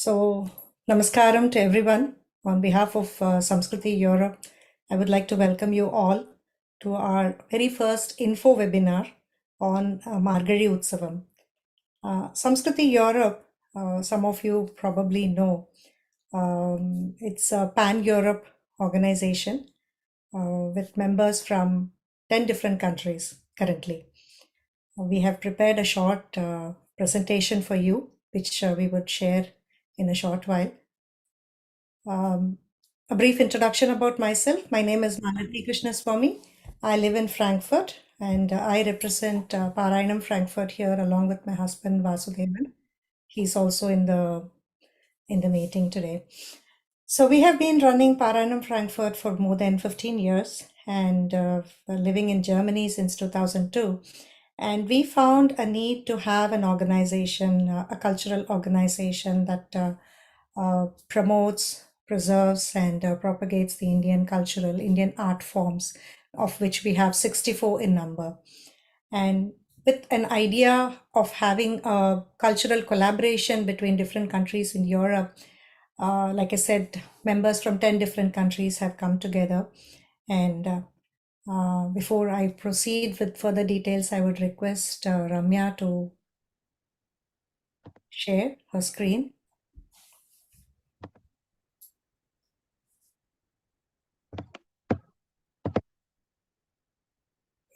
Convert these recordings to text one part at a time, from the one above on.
So, namaskaram to everyone. On behalf of Samskriti Europe, I would like to welcome you all to our very first info webinar on Margazhi Utsavam. Samskriti Europe, some of you probably know, it's a pan-Europe organization with members from 10 different countries currently. We have prepared a short presentation for you, which we would share in a short while. A brief introduction about myself. My name is Margazhi Krishnaswamy. I live in Frankfurt and I represent Parayanam Frankfurt here along with my husband Vasudevan. He's also in the meeting today. So we have been running Parayanam Frankfurt for more than 15 years and living in Germany since 2002. And we found a need to have an organization, a cultural organization that promotes, preserves, and propagates the Indian art forms, of which we have 64 in number. And with an idea of having a cultural collaboration between different countries in Europe, like I said, members from 10 different countries have come together. And before I proceed with further details, I would request Ramya to share her screen.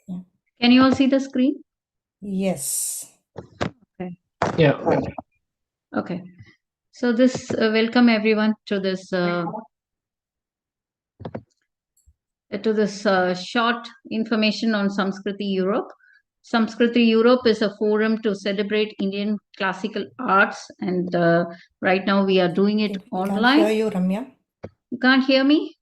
Yeah. Can you all see the screen? Yes. Okay. Yeah. Okay. So this welcome everyone to this short information on Samskriti Europe. Samskriti Europe is a forum to celebrate Indian classical arts, and right now we are doing it online. Can't hear you, Ramya. You can't hear me?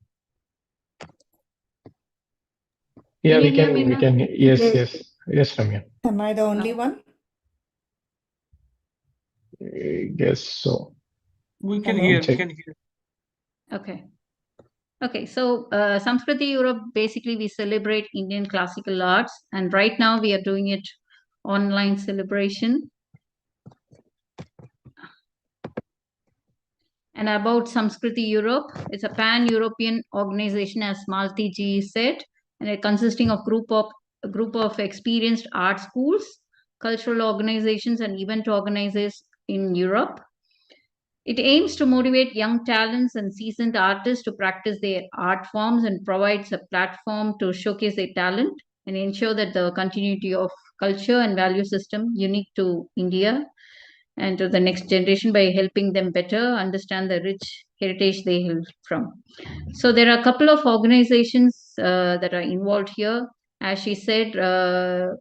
Yeah, we can. Yes, Ramya. Am I the only one? I guess so. We can Hello? hear. Okay, so Samskriti Europe, basically we celebrate Indian classical arts, and right now we are doing it online celebration. And about Samskriti Europe, it's a pan-European organization, as Margazhi said, and it consisting of a group of experienced art schools, cultural organizations, and event organizers in Europe. It aims to motivate young talents and seasoned artists to practice their art forms and provides a platform to showcase their talent and ensure that the continuity of culture and value system unique to India and to the next generation by helping them better understand the rich heritage they hail from. So there are a couple of organizations that are involved here. As she said, a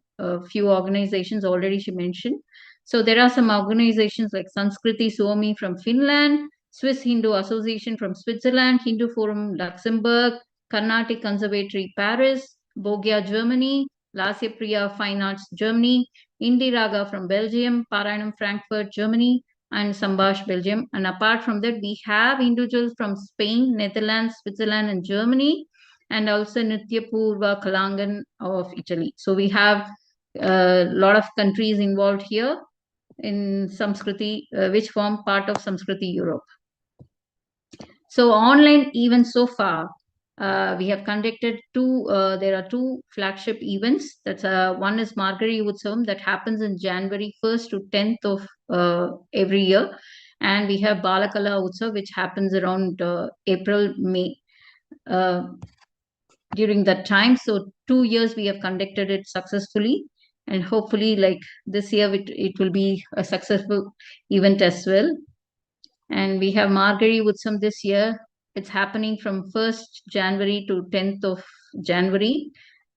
few organizations already she mentioned. So there are some organizations like Sanskriti Suomi from Finland, Swiss Hindu Association from Switzerland, Hindu Forum Luxembourg, Carnatic Conservatory Paris, Bogia Germany, Lasya Priya Fine Arts Germany, Indi Raga from Belgium, Parayanam Frankfurt Germany, and Sambash Belgium. And apart from that, we have individuals from Spain, Netherlands, Switzerland, and Germany, and also Nitya Purva Kalangan of Italy. So we have a lot of countries involved here in Samskriti, which form part of Samskriti Europe. So online events so far, we have conducted there are two flagship events. That's one is Margazhi Utsavam that happens in January 1st to 10th of every year. And we have Balakala Utsav, which happens around April, May during that time. So 2 years we have conducted it successfully. And hopefully like this year, it will be a successful event as well. And we have Margazhi Utsavam this year. It's happening from 1st January to 10th of January.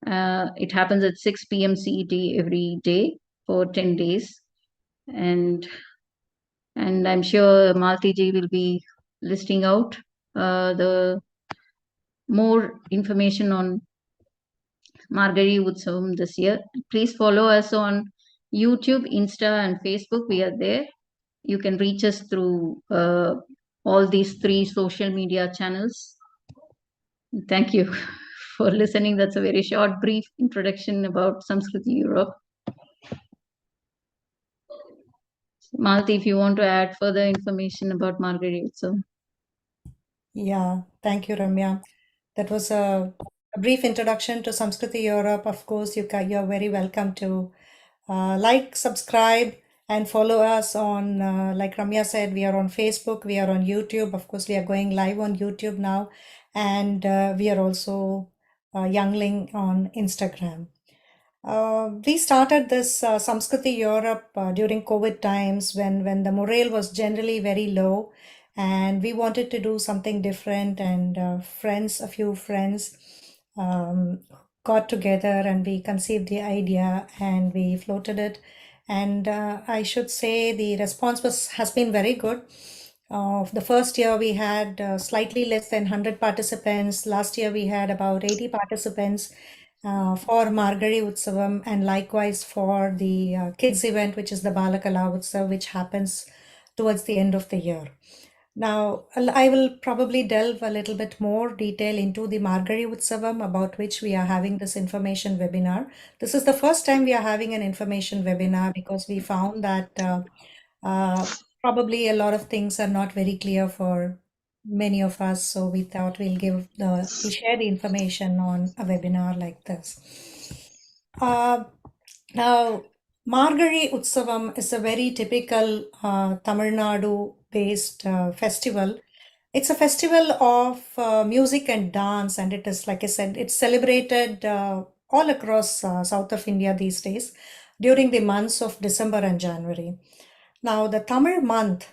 It happens at 6 p.m. CET every day for 10 days. And I'm sure Maltiji will be listing out the more information on Margazhi Utsavam this year. Please follow us on YouTube, Insta, and Facebook. We are there. You can reach us through all these 3 social media channels. Thank you for listening. That's a very short, brief introduction about Samskriti Europe. Malti, if you want to add further information about Margazhi Utsavam. Yeah, thank you, Ramya. That was a brief introduction to Samskriti Europe. Of course, you're very welcome to like, subscribe, and follow us on, like Ramya said, we are on Facebook, we are on YouTube. Of course, we are going live on YouTube now, and we are also Youngling on Instagram. We started this Samskriti Europe during COVID times when the morale was generally very low, and we wanted to do something different. And a few friends, um, got together and we conceived the idea and we floated it. And I should say the response has been very good. The first year we had slightly less than 100 participants. Last year we had about 80 participants for Margazhi Utsavam, and likewise for the kids event, which is the Balakala Utsav, which happens towards the end of the year. Now, I will probably delve a little bit more detail into the Margazhi Utsavam, about which we are having this information webinar. This is the first time we are having an information webinar because we found that uh, probably a lot of things are not very clear for many of us. So we thought we'll share the information on a webinar like this. Uh, Now, Margazhi Utsavam is a very typical Tamil Nadu-based festival. It's a festival of music and dance, and it is, like I said, it's celebrated all across south of India these days during the months of December and January. Now, the Tamil month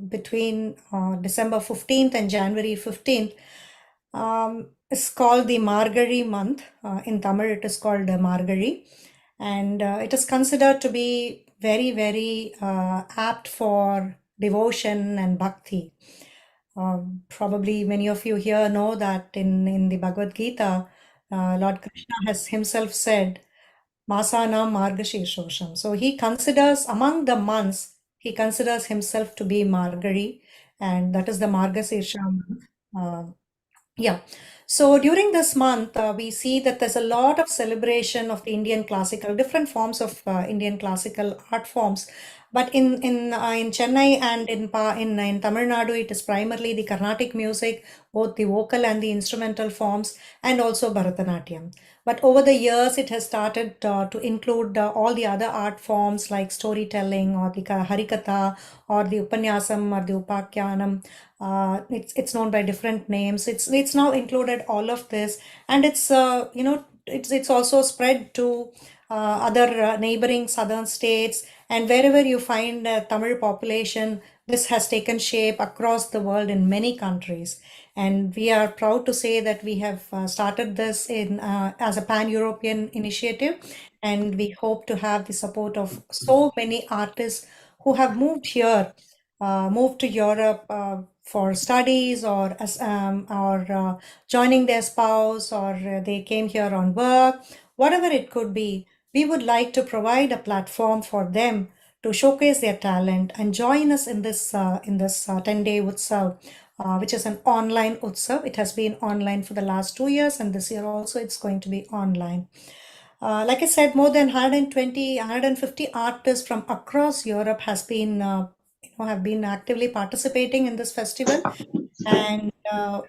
between December 15th and January 15th is called the Margazhi month. In Tamil, it is called Margazhi, and it is considered to be very, very apt for devotion and bhakti. Probably many of you here know that in the Bhagavad Gita, Lord Krishna has himself said, Masanam Margashirshosham. So he considers among the months, he considers himself to be Margazhi, and that is the Margasirsha month. Uh, yeah. So during this month, we see that there's a lot of celebration of the Indian classical, different forms of Indian classical art forms. But in Chennai and in Tamil Nadu, it is primarily the Carnatic music, both the vocal and the instrumental forms, and also Bharatanatyam. But over the years, it has started to include all the other art forms like storytelling or the Harikatha or the Upanyasam or the Upakyanam. It's known by different names. It's now included all of this, and it's also spread to other neighboring southern states, and wherever you find a Tamil population, this has taken shape across the world in many countries. And we are proud to say that we have started this in as a pan-European initiative, and we hope to have the support of so many artists who have moved here, moved to Europe for studies or joining their spouse, or they came here on work, whatever it could be. We would like to provide a platform for them to showcase their talent and join us in this 10-day Utsav, which is an online Utsav. It has been online for the last 2 years, and this year also it's going to be online. Like I said, more than 120, 150 artists from across Europe have been actively participating in this festival. And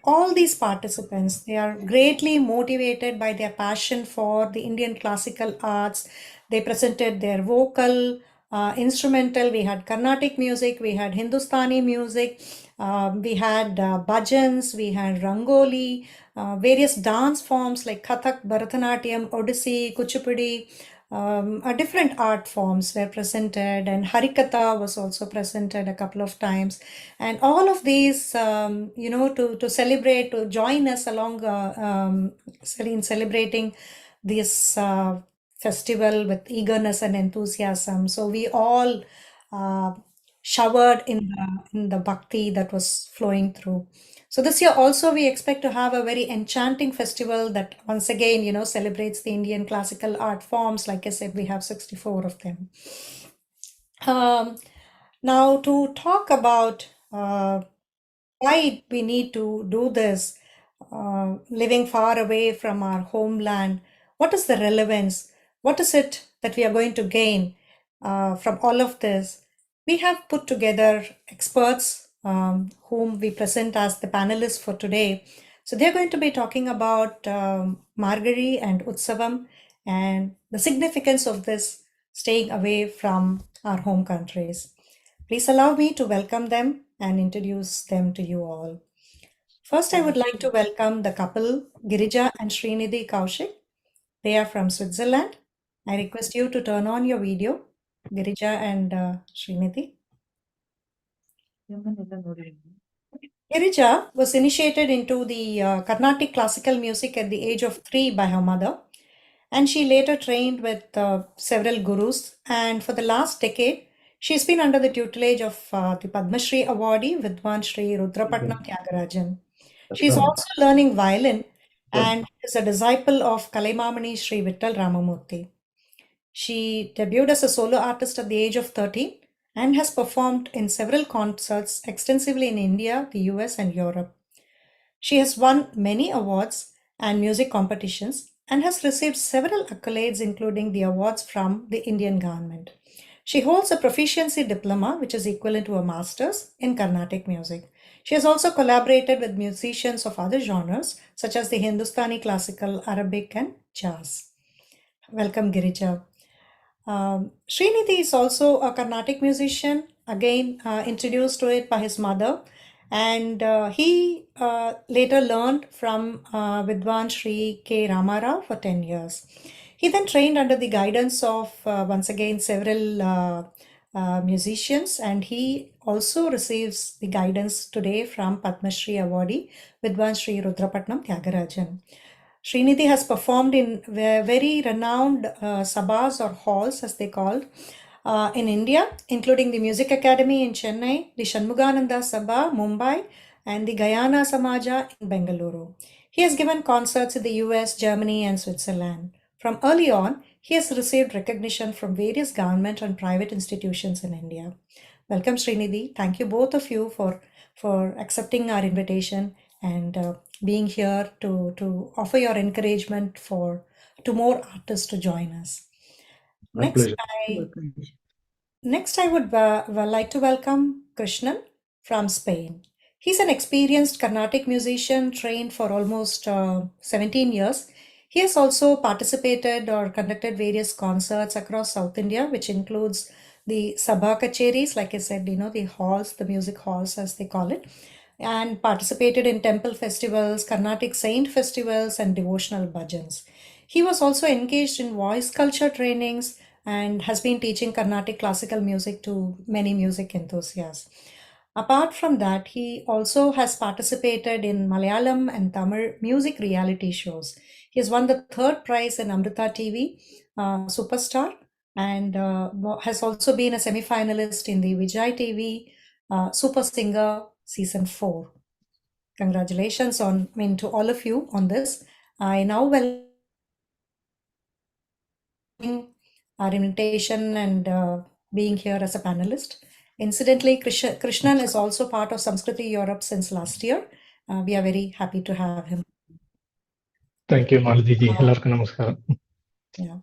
all these participants, they are greatly motivated by their passion for the Indian classical arts. They presented their vocal, instrumental. We had Carnatic music, we had Hindustani music, we had bhajans, we had Rangoli, various dance forms like Kathak, Bharatanatyam, Odissi, Kuchipudi, different art forms were presented, and Harikatha was also presented a couple of times. And all of these, to celebrate, to join us along in celebrating this festival with eagerness and enthusiasm. So we all uh, showered in the bhakti that was flowing through. So this year also we expect to have a very enchanting festival that once again, celebrates the Indian classical art forms. Like I said, we have 64 of them. Um, Now to talk about why we need to do this, living far away from our homeland, what is the relevance? What is it that we are going to gain from all of this? We have put together experts whom we present as the panelists for today. So they're going to be talking about Margazhi and Utsavam and the significance of this staying away from our home countries. Please allow me to welcome them and introduce them to you all. First, I would like to welcome the couple, Girija and Srinidhi Kaushik. They are from Switzerland. I request you to turn on your video, Girija and Srinidhi. Girija was initiated into the Carnatic classical music at the age of 3 by her mother, and she later trained with several gurus. And for the last decade, she's been under the tutelage of the Padma Shri awardee Vidwan Shri Rudrapatnam Tyagarajan. She's also learning violin and is a disciple of Kalaimamani Shri Vittal Ramamurthy. She debuted as a solo artist at the age of 13 and has performed in several concerts extensively in India, the US, and Europe. She has won many awards and music competitions and has received several accolades, including the awards from the Indian government. She holds a proficiency diploma, which is equivalent to a master's in Carnatic music. She has also collaborated with musicians of other genres, such as the Hindustani classical, Arabic, and jazz. Welcome, Girija. Srinidhi is also a Carnatic musician, again introduced to it by his mother, and he later learned from Vidwan Sri K. Ramarao for 10 years. He then trained under the guidance of once again several musicians, and he also receives the guidance today from Padma Shri awardee Vidwan Sri Rudrapatnam Tyagarajan. Srinidhi has performed in very renowned sabhas or halls, as they called, in India, including the Music Academy in Chennai, the Shanmugananda Sabha, Mumbai, and the Gayana Samaja in Bengaluru. He has given concerts in the US, Germany, and Switzerland. From early on, he has received recognition from various government and private institutions in India. Welcome, Srinidhi. Thank you both of you for accepting our invitation and being here to offer your encouragement to more artists to join us. My Next, pleasure. I would like to welcome Krishnan from Spain. He's an experienced Carnatic musician trained for almost 17 years. He has also participated or conducted various concerts across South India, which includes the Sabha Kacheris, like I said, the halls, the music halls as they call it, and participated in temple festivals, Carnatic saint festivals, and devotional bhajans. He was also engaged in voice culture trainings and has been teaching Carnatic classical music to many music enthusiasts. Apart from that, he also has participated in Malayalam and Tamil music reality shows. He has won the third prize in Amrita TV Superstar and has also been a semi-finalist in the Vijay TV Super Singer Season 4. Congratulations to all of you on this. I now welcome our invitation and being here as a panelist. Incidentally, Krishnan is also part of Samskriti Europe since last year. We are very happy to have him. Thank you, Margazhi. എല്ലാവർക്കും നമസ്കാരം. Yeah.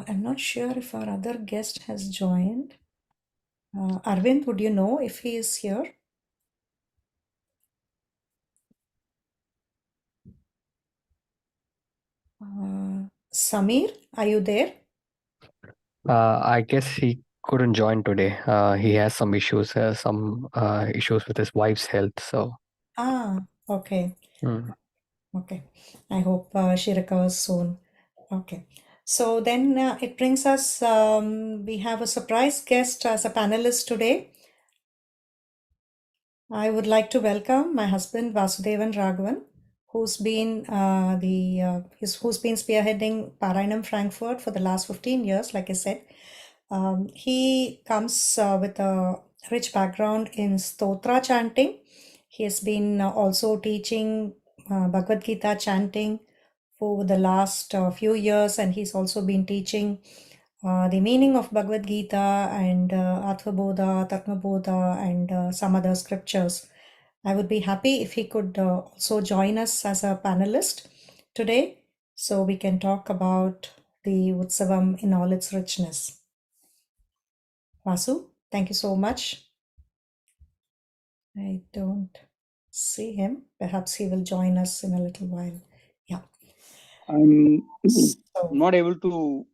I'm not sure if our other guest has joined. Arvind, would you know if he is here? Samir, are you there? I guess he couldn't join today. He has some issues with his wife's health. So, Okay. mm. Okay. I hope she recovers soon. Okay. So then it brings us, we have a surprise guest as a panelist today. I would like to welcome my husband Vasudevan Raghavan, who's been who's been spearheading Parayanam Frankfurt for the last 15 years, like I said. He comes with a rich background in Stotra chanting. He has been also teaching Bhagavad Gita chanting for the last few years, and he's also been teaching the meaning of Bhagavad Gita and Atmabodha, Tatmabodha, and some other scriptures. I would be happy if he could also join us as a panelist today so we can talk about the Utsavam in all its richness. Vasu? Thank you so much. I don't see him. Perhaps he will join us in a little while. Yeah. I'm So, not able to.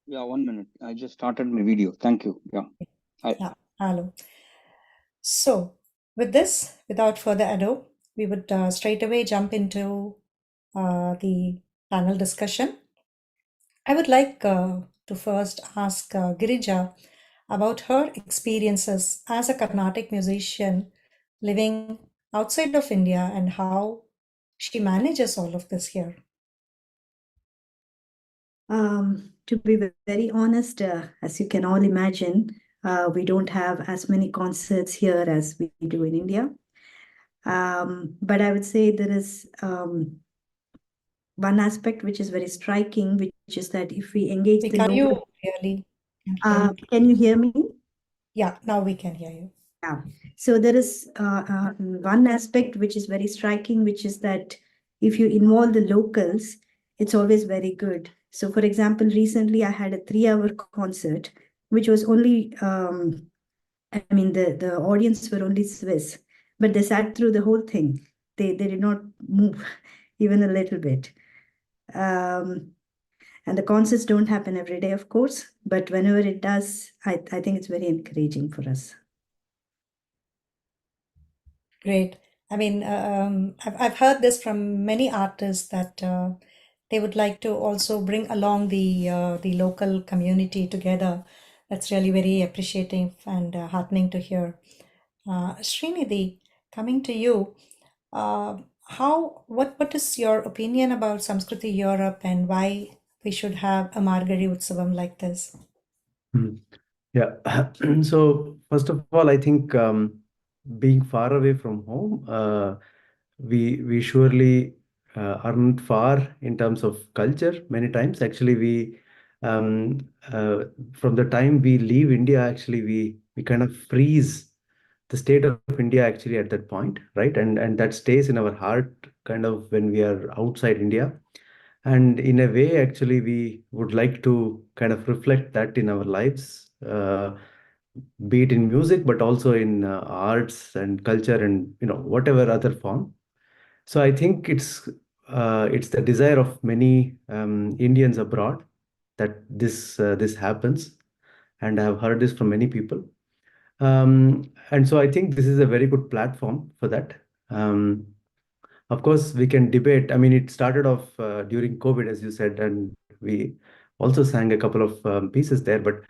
Yeah, 1 minute. I just started my video. Thank you. Yeah. yeah. Hello. So, with this, without further ado, we would straight away jump into the panel discussion. I would like to first ask Girija about her experiences as a Carnatic musician living outside of India and how she manages all of this here. To be very honest, as you can all imagine, we don't have as many concerts here as we do in India. But I would say there is one aspect which is very striking, which is that if we engage the Can you local, really? Can you can you hear me? Yeah, now we can hear you. Yeah. So there is one aspect which is very striking, which is that if you involve the locals, it's always very good. So, for example, recently I had a 3-hour concert, which was only, I mean, the audience were only Swiss, but they sat through the whole thing. They did not move even a little bit. And the concerts don't happen every day, of course, but whenever it does, I think it's very encouraging for us. Great. I mean, I've heard this from many artists that they would like to also bring along the local community together. That's really very appreciating and heartening to hear. Srinidhi, coming to you, what is your opinion about Samskriti Europe and why we should have a Margazhi Utsavam like this? Yeah. So first of all, I think being far away from home, we surely aren't far in terms of culture. Many times, actually, we um, uh, from the time we leave India, actually, we kind of freeze the state of India actually at that point, right? And that stays in our heart kind of when we are outside India. And in a way, actually, we would like to kind of reflect that in our lives, be it in music, but also in arts and culture and whatever other form. So I think it's the desire of many Indians abroad that this happens, and I have heard this from many people. And so I think this is a very good platform for that. Um, of course, we can debate. I mean, it started off during COVID, as you said, and we also sang a couple of pieces there. But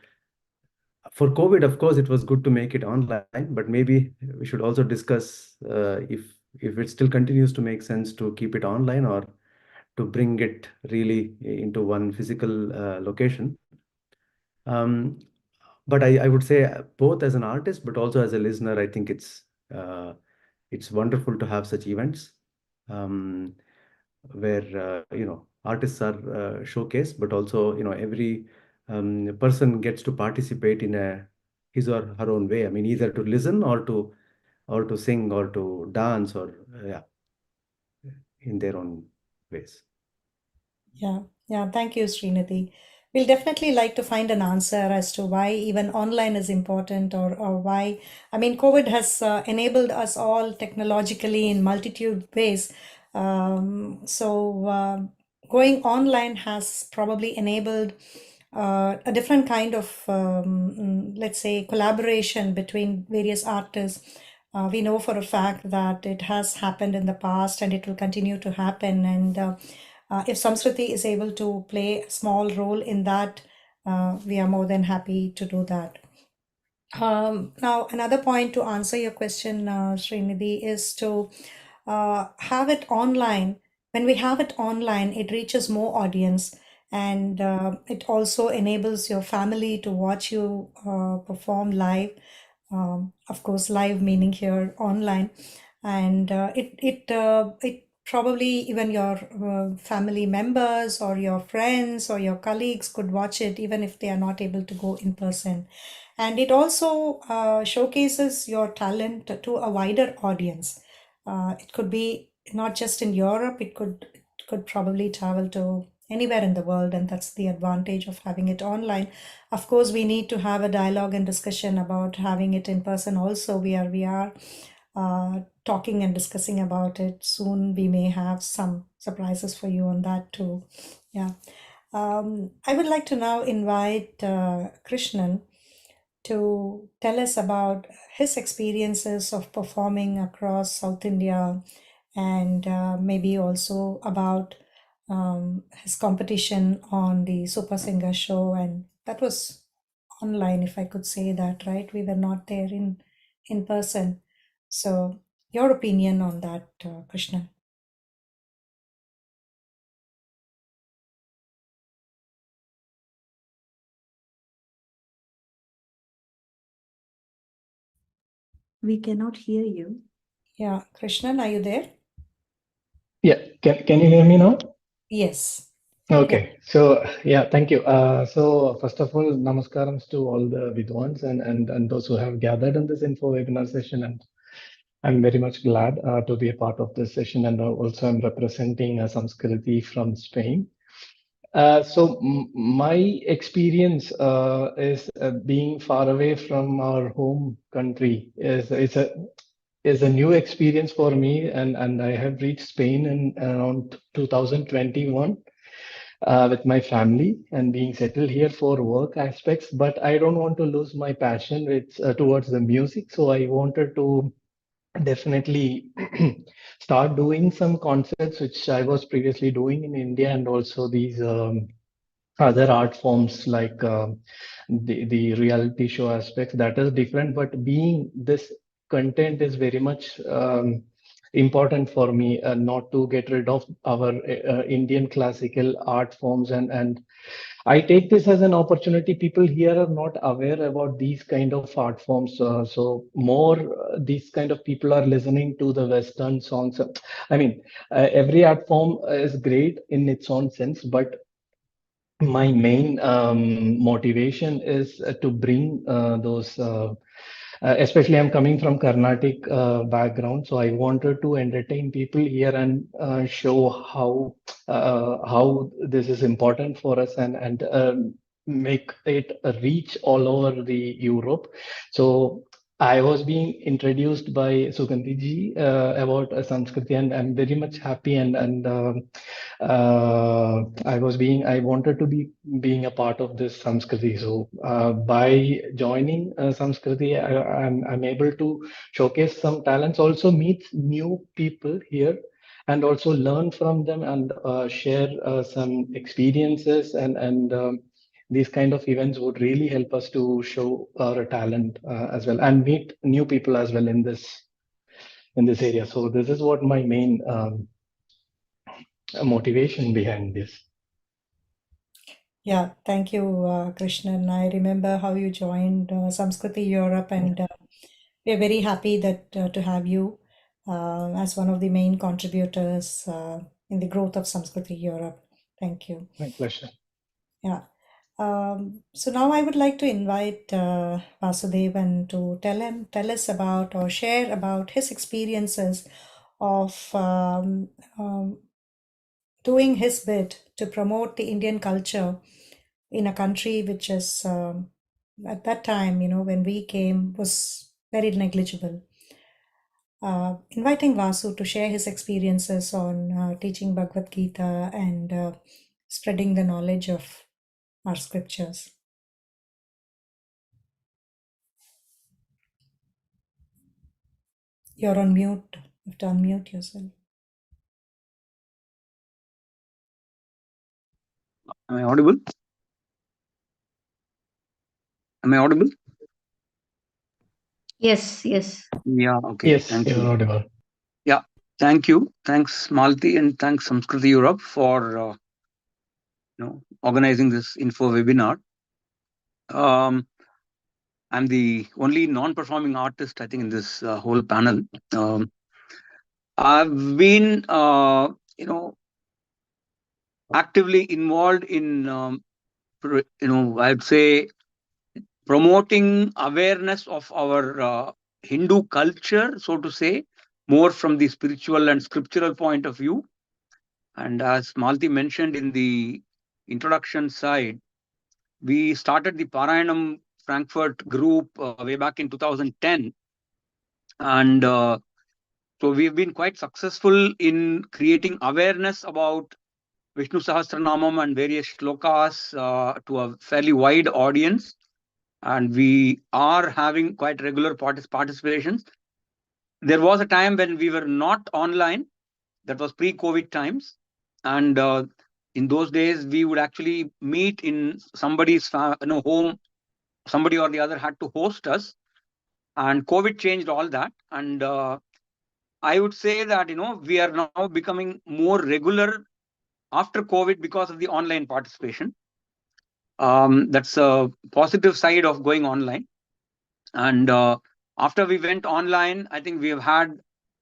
for COVID, of course, it was good to make it online. But maybe we should also discuss if it still continues to make sense to keep it online or to bring it really into one physical location. Um, but I would say both as an artist, but also as a listener, I think it's wonderful to have such events. Um, where artists are showcased, but also every person gets to participate in a his or her own way. I mean, either to listen or to sing or to dance or yeah, in their own ways. Yeah. Thank you, Srinidhi. We'll definitely like to find an answer as to why even online is important or why. I mean, COVID has enabled us all technologically in multitude ways. So going online has probably enabled a different kind of, let's say, collaboration between various artists. We know for a fact that it has happened in the past and it will continue to happen. And if Samskriti is able to play a small role in that, we are more than happy to do that. Now, another point to answer your question, Srinidhi, is to have it online. When we have it online, it reaches more audience and it also enables your family to watch you perform live. Of course, live meaning here online, and it probably even your family members or your friends or your colleagues could watch it even if they are not able to go in person. And it also showcases your talent to a wider audience. It could be not just in Europe, it could probably travel to anywhere in the world, and that's the advantage of having it online. Of course, we need to have a dialogue and discussion about having it in person also. We are talking and discussing about it. Soon we may have some surprises for you on that too. Yeah. I would like to now invite Krishnan to tell us about his experiences of performing across South India, and maybe also about his competition on the Super Singer show. And that was online, if I could say that, right? We were not there in person. So your opinion on that, Krishnan? We cannot hear you. Yeah, Krishnan, are you there? Yeah, can you hear me now? Yes. Okay, so yeah, thank you. So first of all, namaskarams to all the Vidwans and those who have gathered in this info webinar session, and I'm very much glad to be a part of this session, and also I'm representing Samskriti from Spain. My experience is being far away from our home country is a new experience for me, and I have reached Spain in around 2021 with my family and being settled here for work aspects. But I don't want to lose my passion towards the music, so I wanted to definitely start doing some concerts which I was previously doing in India, and also these other art forms like the reality show aspects. That is different, but being this content is very much important for me, not to get rid of our Indian classical art forms, and I take this as an opportunity. People here are not aware about these kind of art forms, so more these kind of people are listening to the Western songs. I mean, every art form is great in its own sense, but my main motivation is to bring those, especially I'm coming from Carnatic background, so I wanted to entertain people here and show how this is important for us, and make it reach all over the Europe. So I was being introduced by Sugandhi ji about Sanskriti, and I'm very much happy, I wanted to be being a part of this Samskriti. So by joining Samskriti, I'm able to showcase some talents, also meet new people here, and also learn from them, and share some experiences, and these kind of events would really help us to show our talent as well, and meet new people as well in this area. So this is what my main motivation behind this. Yeah, thank you, Krishnan. I remember how you joined Samskriti Europe, and we're very happy that to have you as one of the main contributors in the growth of Samskriti Europe. Thank you. My pleasure. Yeah. So now I would like to invite Vasudevan to tell us about or share about his experiences of doing his bit to promote the Indian culture in a country which is at that time, when we came, was very negligible. Inviting Vasu to share his experiences on teaching Bhagavad Gita and spreading the knowledge of our scriptures. You're on mute. You have to unmute yourself. Am I audible? Am I audible? Yes, yes. Yeah, okay. Yes, Thank you're you. audible. Yeah, thank you. Thanks, Malti, and thanks, Samskriti Europe, for organizing this info webinar. I'm the only non-performing artist, I think, in this whole panel. I've been, actively involved in, I'd say, promoting awareness of our Hindu culture, so to say, more from the spiritual and scriptural point of view. And as Malti mentioned in the introduction side, we started the Parayanam Frankfurt group way back in 2010. And so we've been quite successful in creating awareness about Vishnu Sahasranamam and various shlokas to a fairly wide audience. And we are having quite regular participations. There was a time when we were not online. That was pre-COVID times. And in those days, we would actually meet in somebody's home. Somebody or the other had to host us. And COVID changed all that. And I would say that, we are now becoming more regular after COVID because of the online participation. That's a positive side of going online. And after we went online, I think we have had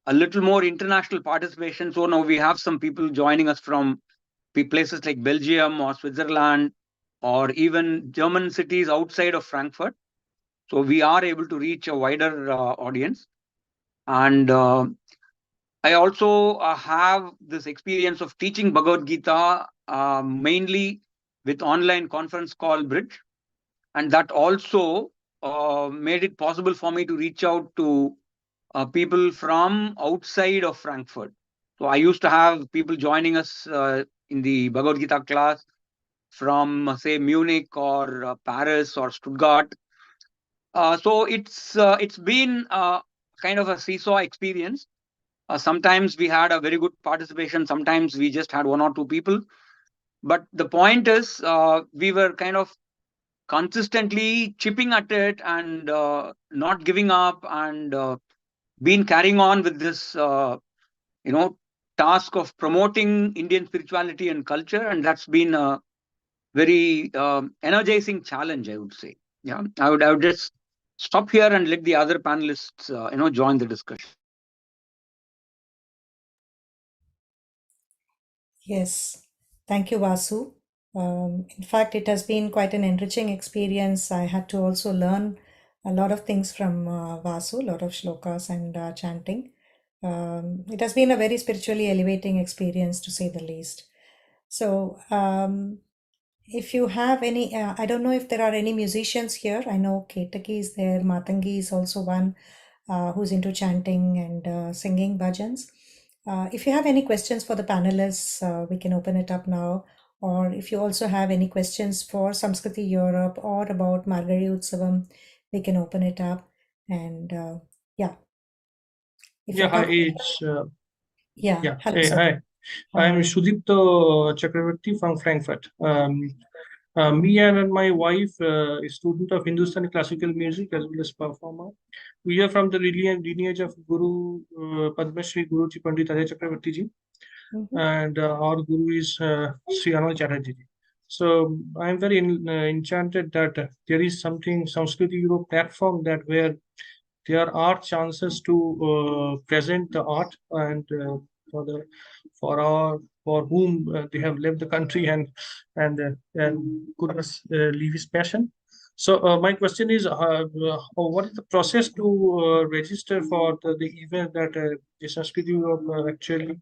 a little more international participation. So now we have some people joining us from places like Belgium or Switzerland or even German cities outside of Frankfurt. So we are able to reach a wider audience. And I also have this experience of teaching Bhagavad Gita mainly with online conference call Bridge. And that also made it possible for me to reach out to people from outside of Frankfurt. So I used to have people joining us in the Bhagavad Gita class from, say, Munich or Paris or Stuttgart. So it's been kind of a seesaw experience. Sometimes we had a very good participation. Sometimes we just had one or two people. But the point is, we were kind of consistently chipping at it and not giving up and been carrying on with this, task of promoting Indian spirituality and culture. And that's been a very energizing challenge, I would say. Yeah, I would just stop here and let the other panelists, join the discussion. Yes, thank you, Vasu. In fact, it has been quite an enriching experience. I had to also learn a lot of things from Vasu, a lot of shlokas and chanting. It has been a very spiritually elevating experience, to say the least. So, if you have any, I don't know if there are any musicians here. I know Ketaki is there, Matangi is also one who's into chanting and singing bhajans. If you have any questions for the panelists, we can open it up now. Or if you also have any questions for Samskriti Europe or about Margazhi Utsavam, we can open it up. And yeah. If Yeah, you're hi, comfortable. Yeah, hello, hey, sir. hi. I'm Sudipto Chakravarti from Frankfurt. Me and my wife, a student of Hindustani classical music as well as performer. We are from the lineage of Guru Padma Shri Guruji Pandit Ajay Chakravarti ji, and our Guru is Sri Anand Chatterjee ji. So I'm very enchanted that there is something Samskriti Europe platform that where there are chances to present the art and for the for whom they have left the country and could leave his passion. So my question is, what is the process to register for the event that the Sanskrit Europe actually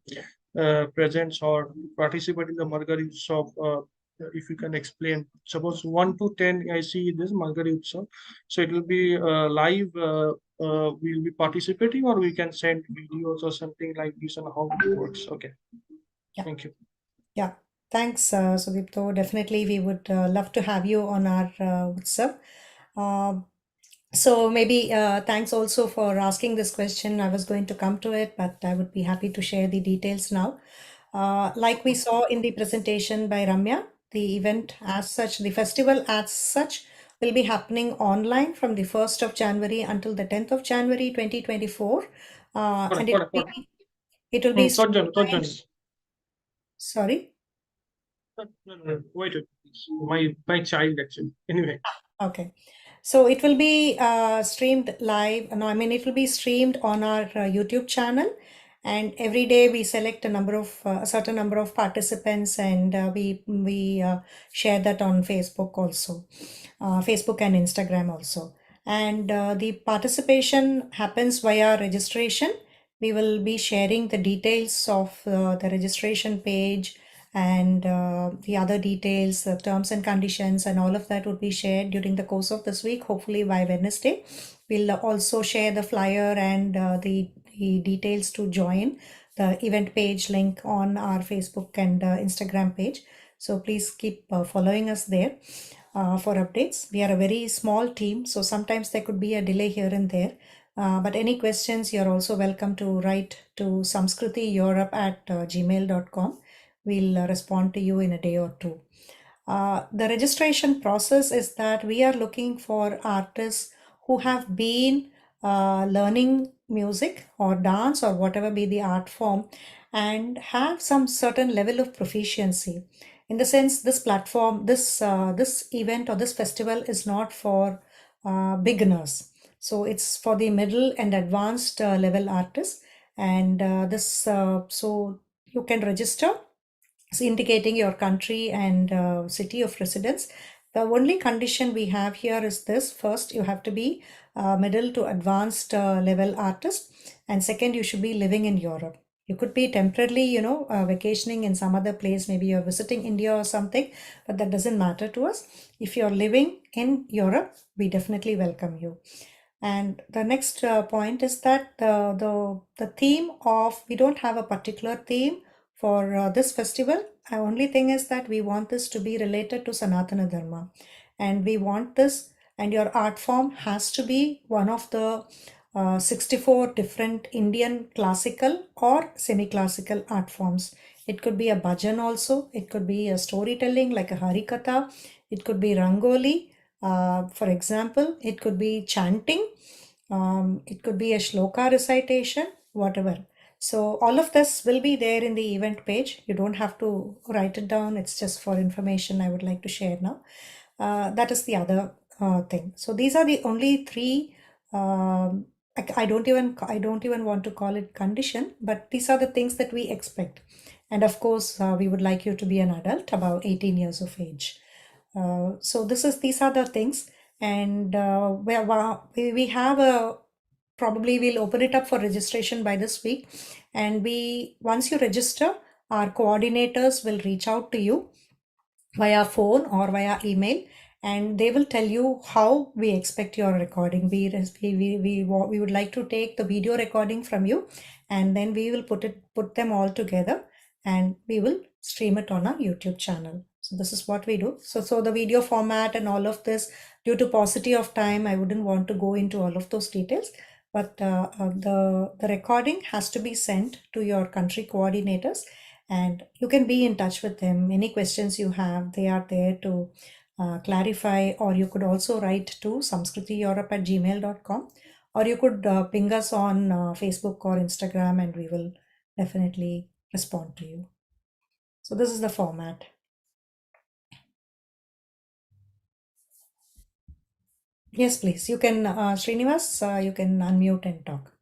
presents or participate in the Margazhi Utsav? If you can explain, suppose 1 to 10, I see this Margazhi Utsav. So it will be live. We'll be participating, or we can send videos or something like this, and how it works. Okay. Yeah. Thank you. Yeah, thanks, Sudipto. Definitely, we would love to have you on our Utsav. So maybe thanks also for asking this question. I was going to come to it, but I would be happy to share the details now. Like we saw in the presentation by Ramya, the event as such, the festival as such, will be happening online from the 1st of January until the 10th of January 2024. And it will be sorry. No, wait, my child actually. Anyway. Okay. So it will be streamed live. No, I mean, it will be streamed on our YouTube channel. And every day we select a certain number of participants, and we share that on Facebook also, Facebook and Instagram also. And the participation happens via registration. We will be sharing the details of the registration page and the other details, terms and conditions, and all of that would be shared during the course of this week, hopefully by Wednesday. We'll also share the flyer and the details to join the event page link on our Facebook and Instagram page. So please keep following us there for updates. We are a very small team, so sometimes there could be a delay here and there. But any questions, you're also welcome to write to samskritieurope@gmail.com. We'll respond to you in a day or two. The registration process is that we are looking for artists who have been learning music or dance or whatever be the art form and have some certain level of proficiency. In the sense, this platform, this event or this festival is not for beginners. So it's for the middle and advanced level artists. And so you can register, so indicating your country and city of residence. The only condition we have here is this: first, you have to be middle to advanced level artist, and second, you should be living in Europe. You could be temporarily, vacationing in some other place. Maybe you're visiting India or something, but that doesn't matter to us. If you're living in Europe, we definitely welcome you. And the next point is that the theme of, we don't have a particular theme for this festival. The only thing is that we want this to be related to Sanatana Dharma. And we want this, and your art form has to be one of the 64 different Indian classical or semi-classical art forms. It could be a bhajan also. It could be a storytelling like a harikatha. It could be rangoli. For example, it could be chanting. It could be a shloka recitation, whatever. So all of this will be there in the event page. You don't have to write it down. It's just for information I would like to share now. That is the other thing. So these are the only three. I don't even want to call it condition, but these are the things that we expect. And of course, we would like you to be an adult, about 18 years of age. So these are the things, and we have a, probably we'll open it up for registration by this week, and once you register, our coordinators will reach out to you via phone or via email, and they will tell you how we expect your recording. We would like to take the video recording from you, and then we will put them all together, and we will stream it on our YouTube channel. So this is what we do. So the video format and all of this, due to paucity of time, I wouldn't want to go into all of those details. But the recording has to be sent to your country coordinators, and you can be in touch with them. Any questions you have, they are there to clarify, or you could also write to samskritieurope@gmail.com, or you could ping us on Facebook or Instagram, and we will definitely respond to you. So this is the format. Yes, please. You can, Srinivas, you can unmute and talk.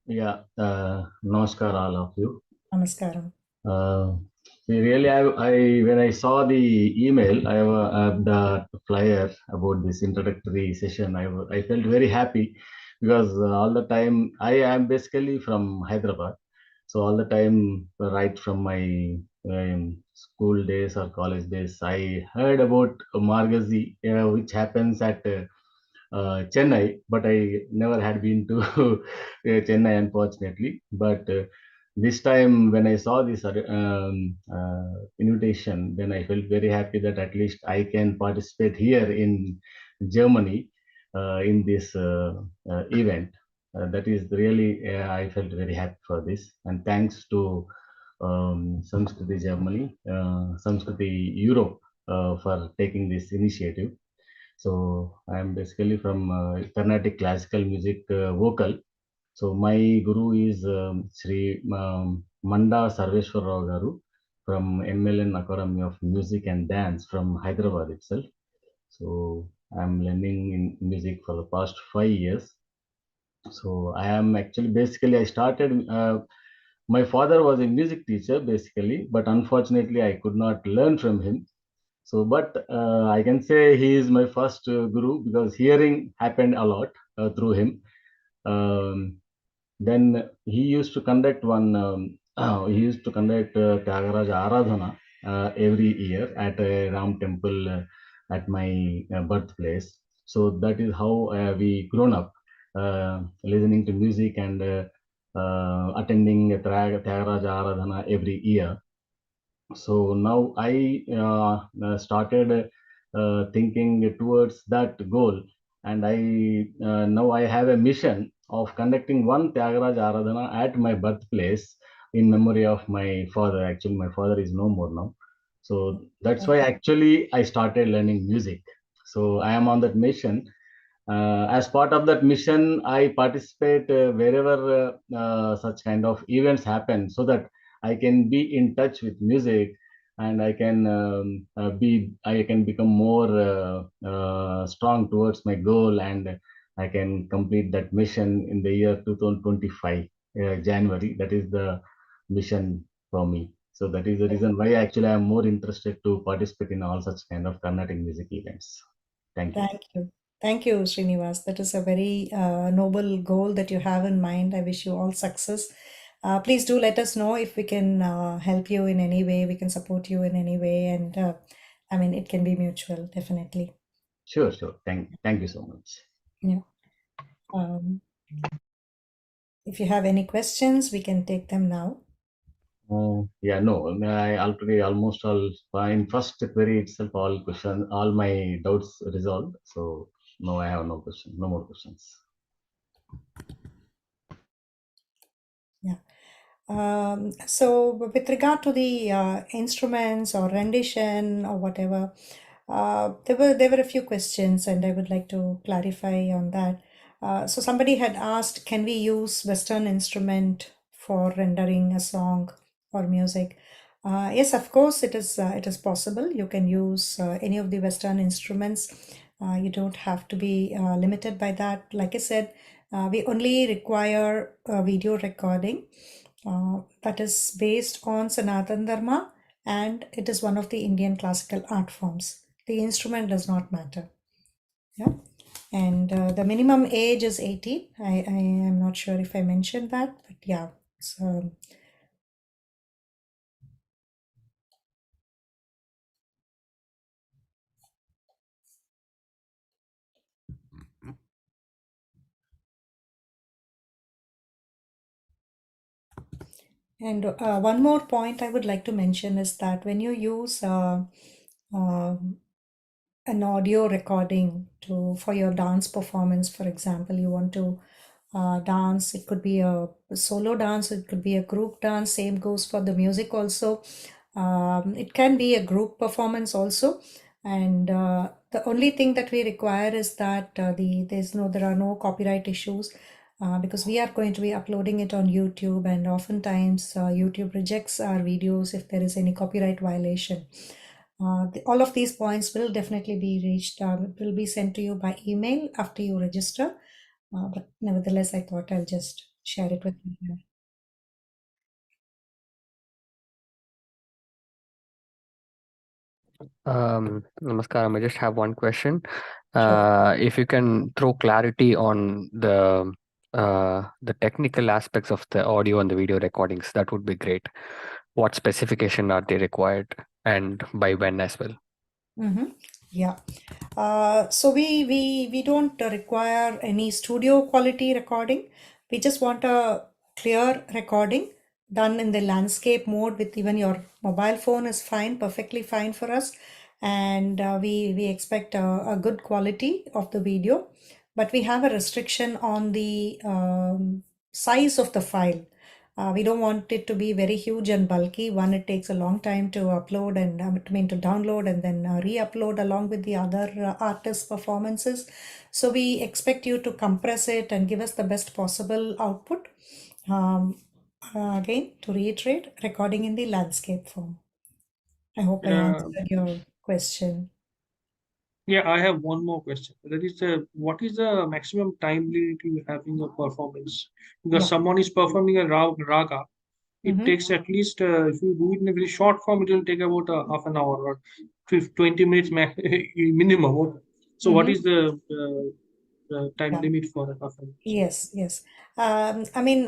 Yeah, namaskar all of you. Namaskaram. Really, when I saw the email, I have the flyer about this introductory session. I felt very happy because all the time I am basically from Hyderabad, so all the time right from my school days or college days, I heard about Margazhi, which happens at Chennai, but I never had been to Chennai, unfortunately. But this time, when I saw this invitation, then I felt very happy that at least I can participate here in Germany in this event. That is really, I felt very happy for this. And thanks to Samskriti Germany, Samskriti Europe for taking this initiative. So I'm basically from Carnatic classical music vocal. So my guru is Sri Manda Sarveshwar Rao Garu from MLN Academy of Music and Dance from Hyderabad itself. So I'm learning in music for the past 5 years. So I am actually basically I started. My father was a music teacher basically, but unfortunately I could not learn from him. So, but I can say he is my first guru because hearing happened a lot through him. Um, Then he used to conduct Tyagaraja Aradhana every year at a Ram temple at my birthplace. So that is how we grown up listening to music and attending Tyagaraja Aradhana every year. So now I started thinking towards that goal, and I now I have a mission of conducting one Tyagaraja Aradhana at my birthplace in memory of my father. Actually, my father is no more now, so that's why actually I started learning music. So I am on that mission. As part of that mission, I participate wherever such kind of events happen, so that I can be in touch with music, and I can become more strong towards my goal, and I can complete that mission in the year 2025 January. That is the mission for me. So that is the reason why actually I am more interested to participate in all such kind of Carnatic music events. Thank you. Thank you. Thank you, Srinivas. That is a very noble goal that you have in mind. I wish you all success. Please do let us know if we can help you in any way, we can support you in any way, and I mean, it can be mutual, definitely. Sure, sure. Thank you so much. Yeah. Um, if you have any questions, we can take them now. Yeah, no, I already almost all in first query itself, all my doubts resolved. So no, I have no question, no more questions. Yeah. So with regard to the instruments or rendition or whatever, there were a few questions, and I would like to clarify on that. So somebody had asked, can we use Western instrument for rendering a song or music? Yes, of course, it is possible. You can use any of the Western instruments. You don't have to be limited by that. Like I said, we only require a video recording that is based on Sanatan Dharma, and it is one of the Indian classical art forms. The instrument does not matter. Yeah. And the minimum age is 18. I am not sure if I mentioned that, but yeah. So, and one more point I would like to mention is that when you use um, an audio recording for your dance performance, for example, you want to dance, it could be a solo dance, it could be a group dance, same goes for the music also. It can be a group performance also, and the only thing that we require is that there are no copyright issues, because we are going to be uploading it on YouTube, and oftentimes YouTube rejects our videos if there is any copyright violation. All of these points will definitely be reached, will be sent to you by email after you register. But nevertheless, I thought I'll just share it with you here. Namaskaram. I just have one question. Sure. If you can throw clarity on the technical aspects of the audio and the video recordings, that would be great. What specification are they required, and by when as well? Yeah. So we don't require any studio quality recording. We just want a clear recording done in the landscape mode with even your mobile phone is fine, perfectly fine for us. And we expect a good quality of the video, but we have a restriction on the size of the file. We don't want it to be very huge and bulky. One, it takes a long time to upload and to download and then re-upload along with the other artists' performances. So we expect you to compress it and give us the best possible output. Um, Again, to reiterate, recording in the landscape form. I hope I Yeah, answered your question. yeah, I have one more question. That is, what is the maximum time limit you have in your performance? Because Yeah. someone is performing a raga, it Mhm. takes at least, if you do it in a very short form, it will take about half an hour or 20 minutes minimum. So, what Mhm. is the time Yeah. limit for a performance. Yes, yes. I mean,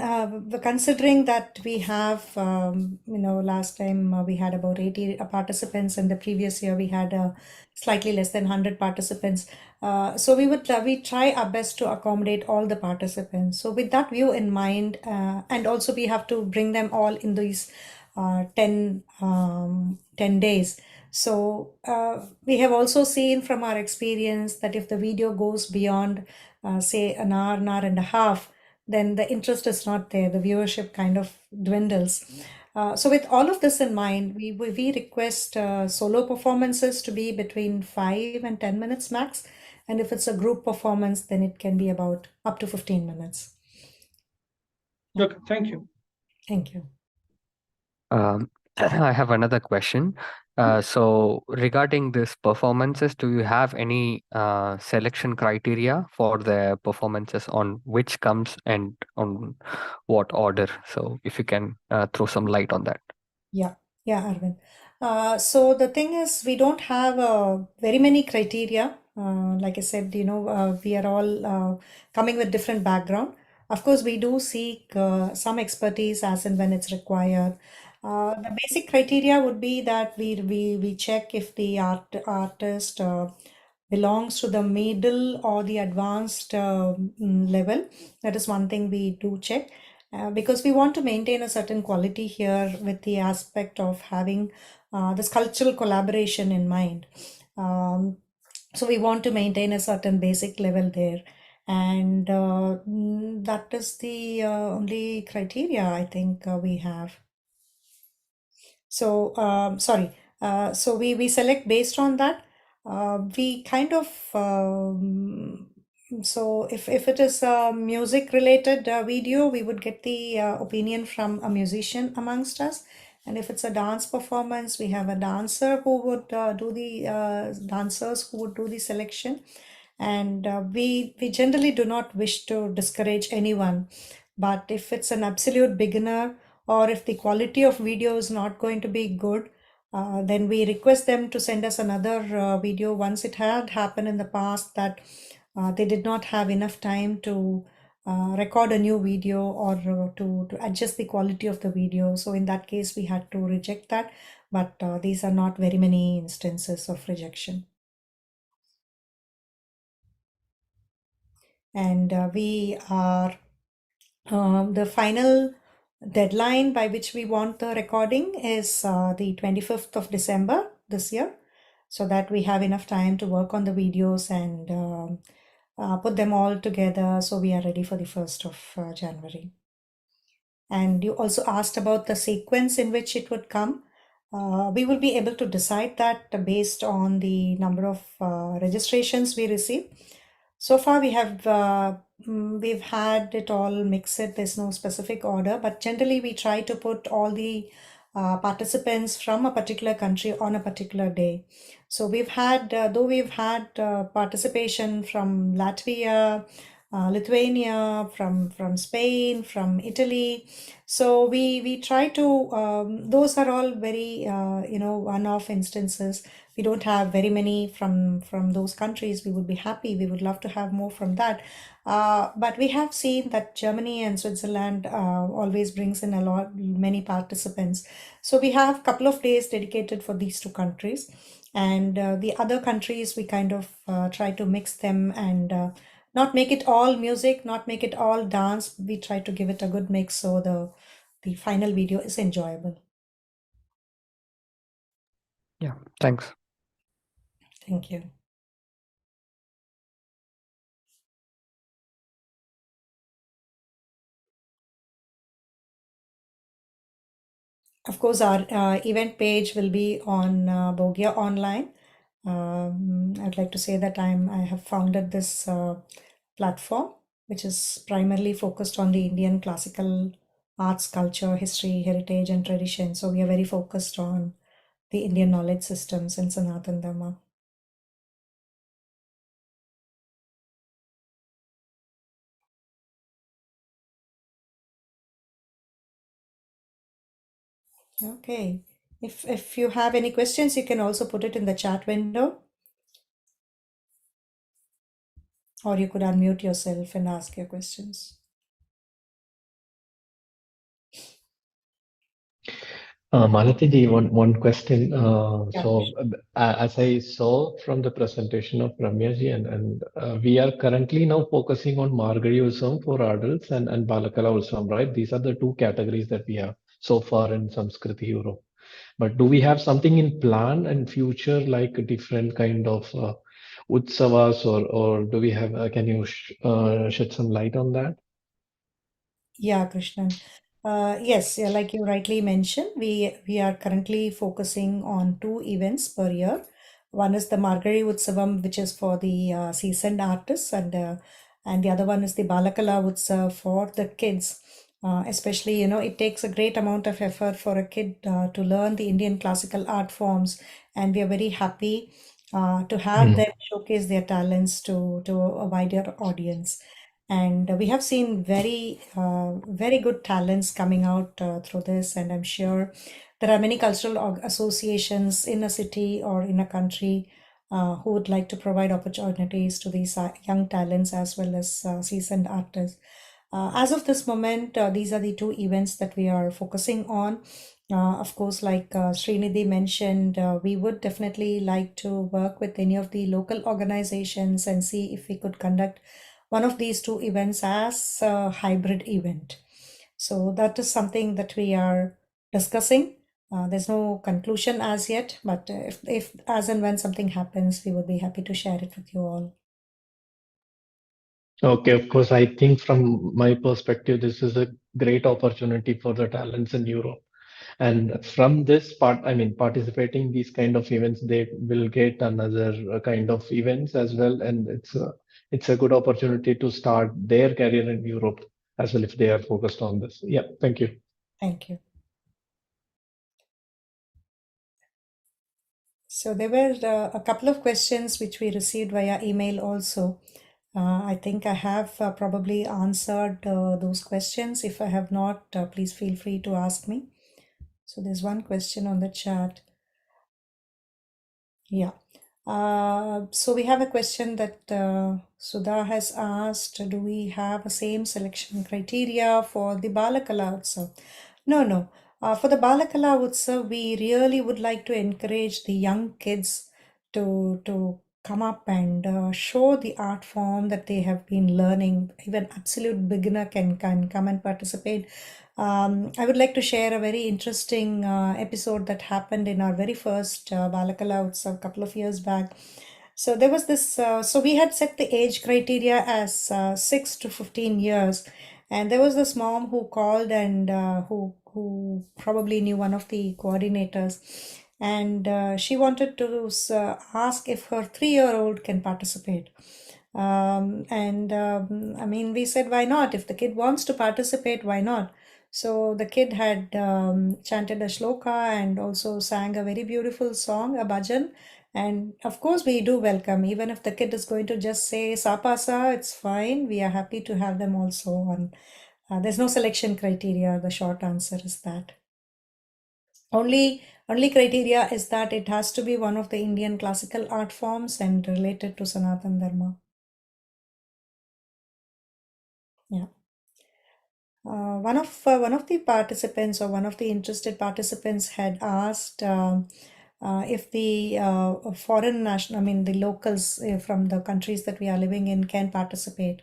considering that we have, last time we had about 80 participants, and the previous year we had slightly less than 100 participants. So we try our best to accommodate all the participants. So with that view in mind, and also we have to bring them all in these 10 days. So we have also seen from our experience that if the video goes beyond, say, an hour and a half, then the interest is not there. The viewership kind of dwindles. So with all of this in mind, we request solo performances to be between 5 and 10 minutes max. And if it's a group performance, then it can be about up to 15 minutes. Okay, thank you. Thank you. I have another question. So regarding this performances, do you have any selection criteria for the performances on which comes and on what order? So if you can throw some light on that. Yeah, Arvind. So the thing is, we don't have very many criteria. Like I said, we are all coming with different background. Of course, we do seek some expertise as and when it's required. The basic criteria would be that we check if the artist belongs to the middle or the advanced level. That is one thing we do check. Because we want to maintain a certain quality here with the aspect of having this cultural collaboration in mind. So we want to maintain a certain basic level there. And that is the only criteria I think we have. So, sorry. So we select based on that. We kind of so if it is a music related video, we would get the opinion from a musician amongst us. And if it's a dance performance, we have a dancer who would do the dancers who would do the selection. And we generally do not wish to discourage anyone. But if it's an absolute beginner, or if the quality of video is not going to be good, then we request them to send us another video. Once it had happened in the past that they did not have enough time to record a new video or to adjust the quality of the video. So in that case, we had to reject that. But these are not very many instances of rejection. And we are the final deadline by which we want the recording is the 25th of December this year, so that we have enough time to work on the videos and put them all together so we are ready for the 1st of January. And you also asked about the sequence in which it would come. We will be able to decide that based on the number of registrations we receive. So far, we've had it all mixed. There's no specific order, but generally we try to put all the participants from a particular country on a particular day. So though we've had participation from Latvia, Lithuania, from Spain, from Italy. So we try to, those are all very, one-off instances. We don't have very many from those countries. We would be happy. We would love to have more from that. But we have seen that Germany and Switzerland always brings in many participants. So we have a couple of days dedicated for these two countries. And the other countries, we kind of try to mix them and not make it all music, not make it all dance. We try to give it a good mix so the final video is enjoyable. Yeah, thanks. Thank you. Of course, our event page will be on Bogia Online. I'd like to say that I have founded this platform, which is primarily focused on the Indian classical arts, culture, history, heritage, and tradition. So we are very focused on the Indian knowledge systems in Sanatan Dharma. Okay. If you have any questions, you can also put it in the chat window. Or you could unmute yourself and ask your questions. Malati ji, one question. Yeah. As I saw from the presentation of Ramya ji, and we are currently now focusing on Margazhi Utsavam for adults and Balakala Utsavam, right? These are the two categories that we have so far in Samskriti Europe. But do we have something in plan and future, like a different kind of Utsavas, or do we have? Can you shed some light on that? Yeah, Krishnan. Yes, yeah, like you rightly mentioned, we are currently focusing on two events per year. One is the Margazhi Utsavam, which is for the seasoned artists, and the other one is the Balakala Utsav for the kids. Especially, it takes a great amount of effort for a kid to learn the Indian classical art forms, and we are very happy to have them showcase their talents to a wider audience. And we have seen very good talents coming out through this, and I'm sure there are many cultural associations in a city or in a country who would like to provide opportunities to these young talents as well as seasoned artists. As of this moment, these are the two events that we are focusing on. Of course, like Srinidhi mentioned, we would definitely like to work with any of the local organizations and see if we could conduct one of these two events as a hybrid event. So that is something that we are discussing. There's no conclusion as yet, but if as and when something happens, we would be happy to share it with you all. Okay, of course, I think from my perspective, this is a great opportunity for the talents in Europe. And from this part, I mean, participating these kind of events, they will get another kind of events as well. And it's a good opportunity to start their career in Europe as well if they are focused on this. Yeah, thank you. Thank you. So there were a couple of questions which we received via email also. I think I have probably answered those questions. If I have not, please feel free to ask me. So there's one question on the chat. Yeah. So we have a question that Sudha has asked, do we have the same selection criteria for the Balakala Utsav? No. For the Balakala Utsav, we really would like to encourage the young kids to come up and show the art form that they have been learning. Even absolute beginner can come and participate. I would like to share a very interesting episode that happened in our very first Balakala Utsav a couple of years back. So there was this, so we had set the age criteria as 6 to 15 years. And there was this mom who called and who probably knew one of the coordinators. And she wanted to ask if her 3-year-old can participate. I mean, we said, why not? If the kid wants to participate, why not? So the kid had chanted a shloka and also sang a very beautiful song, a bhajan. And of course, we do welcome, even if the kid is going to just say sapasa, it's fine. We are happy to have them also on. There's no selection criteria. The short answer is that. Only criteria is that it has to be one of the Indian classical art forms and related to Sanatan Dharma. Yeah. One of the participants or one of the interested participants had asked if the foreign national, I mean the locals from the countries that we are living in can participate.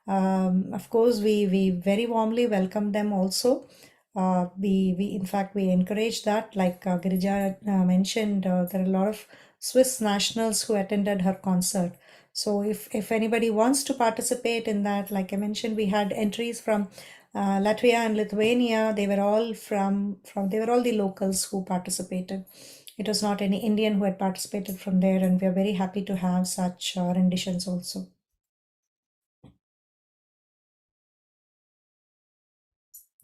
Of course, we very warmly welcome them also. We in fact we encourage that. Like Girija mentioned, there are a lot of Swiss nationals who attended her concert. So if anybody wants to participate in that, like I mentioned, we had entries from Latvia and Lithuania. They were all they were all the locals who participated. It was not any Indian who had participated from there, and we are very happy to have such renditions also.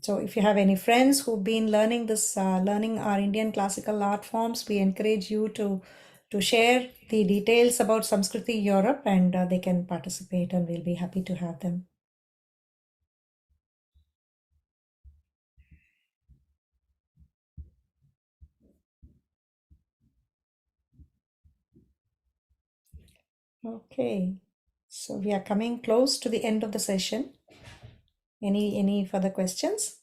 So if you have any friends who've been learning learning our Indian classical art forms, we encourage you to share the details about Samskriti Europe, and they can participate, and we'll be happy to have them. Okay. So we are coming close to the end of the session. Any further questions?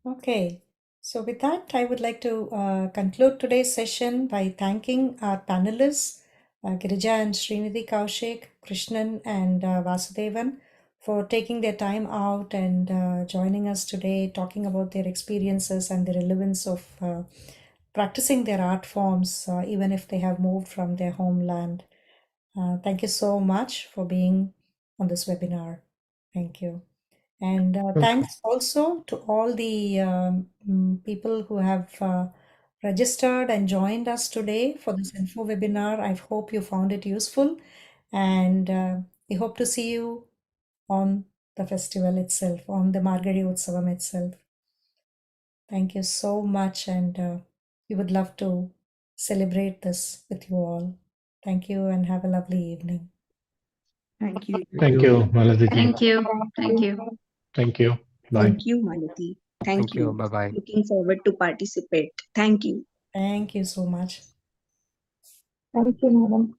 Okay, so with that, I would like to conclude today's session by thanking our panelists, Girija and Srinidhi Kaushik, Krishnan and Vasudevan, for taking their time out and joining us today, talking about their experiences and the relevance of practicing their art forms, even if they have moved from their homeland. Thank you so much for being on this webinar. Thank you. And thanks also to all the people who have registered and joined us today for this info webinar. I hope you found it useful, and we hope to see you on the festival itself, on the Margazhi Utsavam itself. Thank you so much, and we would love to celebrate this with you all. Thank you, and have a lovely evening. Thank you. Thank you, Malati ji. Thank you. Thank you. Thank you. Bye. Thank you, Malati. Thank you. Bye-bye. Looking forward to participate. Thank you. Thank you so much. Thank you, madam.